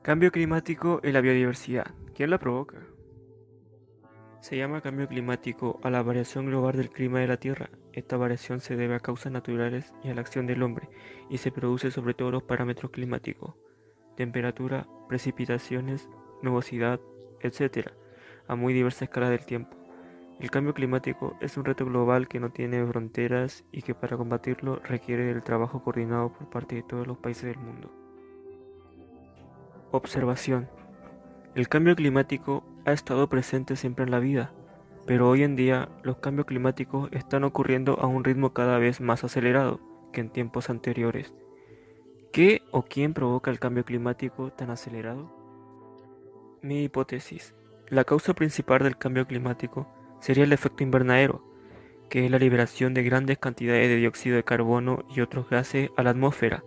Cambio climático y la biodiversidad. ¿Quién la provoca? Se llama cambio climático a la variación global del clima de la Tierra. Esta variación se debe a causas naturales y a la acción del hombre, y se produce sobre todos los parámetros climáticos, temperatura, precipitaciones, nubosidad, etc., a muy diversa escala del tiempo. El cambio climático es un reto global que no tiene fronteras y que para combatirlo requiere del trabajo coordinado por parte de todos los países del mundo. Observación. El cambio climático ha estado presente siempre en la vida, pero hoy en día los cambios climáticos están ocurriendo a un ritmo cada vez más acelerado que en tiempos anteriores. ¿Qué o quién provoca el cambio climático tan acelerado? Mi hipótesis. La causa principal del cambio climático sería el efecto invernadero, que es la liberación de grandes cantidades de dióxido de carbono y otros gases a la atmósfera,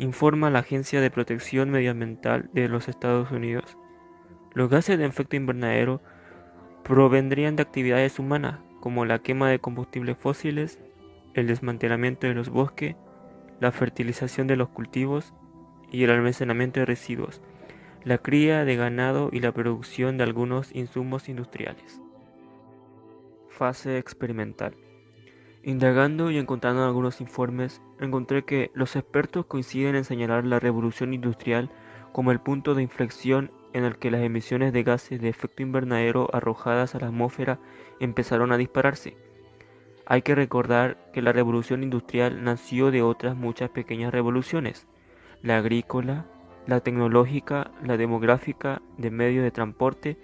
informa la Agencia de Protección Medioambiental de los Estados Unidos. Los gases de efecto invernadero provendrían de actividades humanas, como la quema de combustibles fósiles, el desmantelamiento de los bosques, la fertilización de los cultivos y el almacenamiento de residuos, la cría de ganado y la producción de algunos insumos industriales. Fase experimental. Indagando y encontrando algunos informes, encontré que los expertos coinciden en señalar la revolución industrial como el punto de inflexión en el que las emisiones de gases de efecto invernadero arrojadas a la atmósfera empezaron a dispararse. Hay que recordar que la revolución industrial nació de otras muchas pequeñas revoluciones: la agrícola, la tecnológica, la demográfica, de medios de transporte,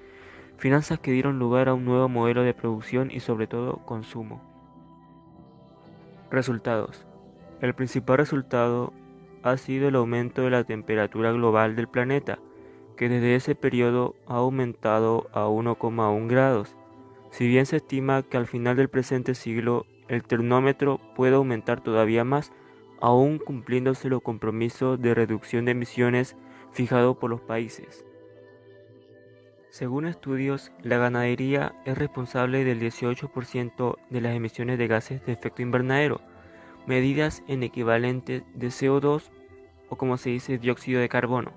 finanzas que dieron lugar a un nuevo modelo de producción y sobre todo consumo. Resultados. El principal resultado ha sido el aumento de la temperatura global del planeta, que desde ese periodo ha aumentado a 1,1 grados. Si bien se estima que al final del presente siglo el termómetro puede aumentar todavía más, aún cumpliéndose los compromisos de reducción de emisiones fijados por los países. Según estudios, la ganadería es responsable del 18% de las emisiones de gases de efecto invernadero, medidas en equivalentes de CO2 o como se dice dióxido de carbono.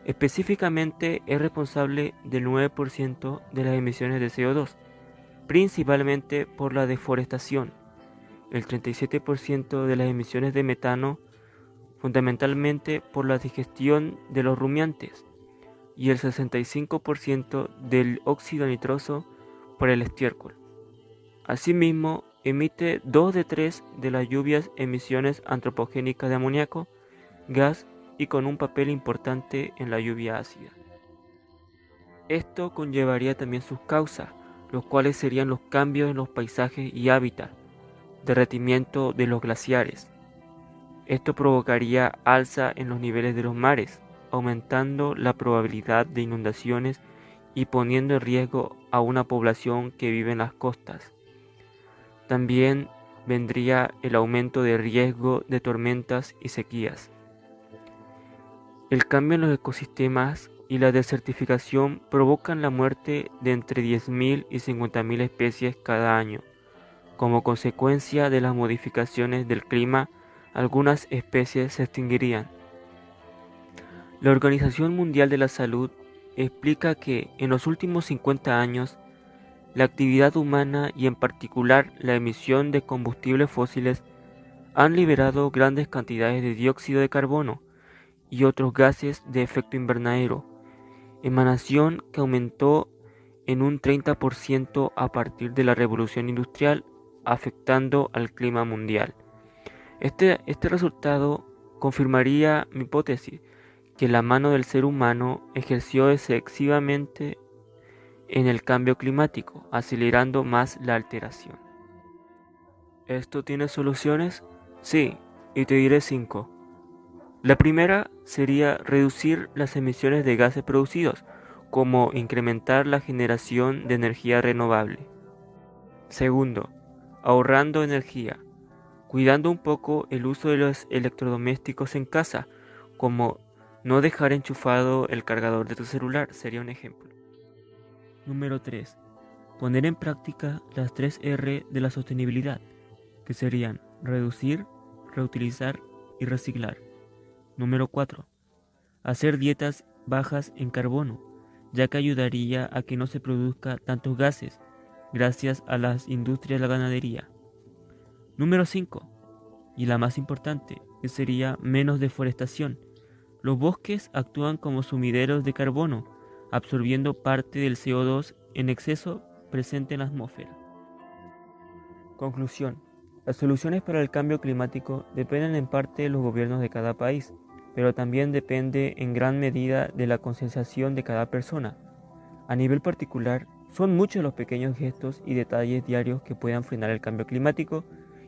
Específicamente es responsable del 9% de las emisiones de CO2, principalmente por la deforestación, el 37% de las emisiones de metano, fundamentalmente por la digestión de los rumiantes, y el 65% del óxido nitroso por el estiércol. Asimismo, emite 2 de 3 de las lluvias emisiones antropogénicas de amoníaco, gas y con un papel importante en la lluvia ácida. Esto conllevaría también sus causas, los cuales serían los cambios en los paisajes y hábitat, derretimiento de los glaciares. Esto provocaría alza en los niveles de los mares, aumentando la probabilidad de inundaciones y poniendo en riesgo a una población que vive en las costas. También vendría el aumento de riesgo de tormentas y sequías. El cambio en los ecosistemas y la desertificación provocan la muerte de entre 10.000 y 50.000 especies cada año. Como consecuencia de las modificaciones del clima, algunas especies se extinguirían. La Organización Mundial de la Salud explica que en los últimos 50 años, la actividad humana y en particular la emisión de combustibles fósiles han liberado grandes cantidades de dióxido de carbono y otros gases de efecto invernadero, emanación que aumentó en un 30% a partir de la revolución industrial, afectando al clima mundial. Este resultado confirmaría mi hipótesis, que la mano del ser humano ejerció excesivamente en el cambio climático, acelerando más la alteración. ¿Esto tiene soluciones? Sí, y te diré 5. La primera sería reducir las emisiones de gases producidos, como incrementar la generación de energía renovable. Segundo, ahorrando energía, cuidando un poco el uso de los electrodomésticos en casa, como no dejar enchufado el cargador de tu celular, sería un ejemplo. Número 3. Poner en práctica las 3 R de la sostenibilidad, que serían reducir, reutilizar y reciclar. Número 4. hacer dietas bajas en carbono, ya que ayudaría a que no se produzca tantos gases gracias a las industrias de la ganadería. Número 5, y la más importante, que sería menos deforestación. Los bosques actúan como sumideros de carbono, absorbiendo parte del CO2 en exceso presente en la atmósfera. Conclusión. Las soluciones para el cambio climático dependen en parte de los gobiernos de cada país, pero también depende en gran medida de la concienciación de cada persona. A nivel particular, son muchos los pequeños gestos y detalles diarios que puedan frenar el cambio climático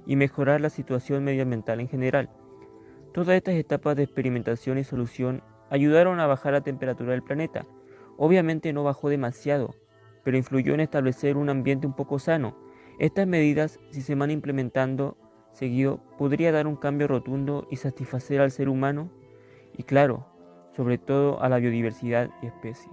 y mejorar la situación medioambiental en general. Todas estas etapas de experimentación y solución ayudaron a bajar la temperatura del planeta. Obviamente no bajó demasiado, pero influyó en establecer un ambiente un poco sano. Estas medidas, si se van implementando seguido, podría dar un cambio rotundo y satisfacer al ser humano y, claro, sobre todo a la biodiversidad y especies.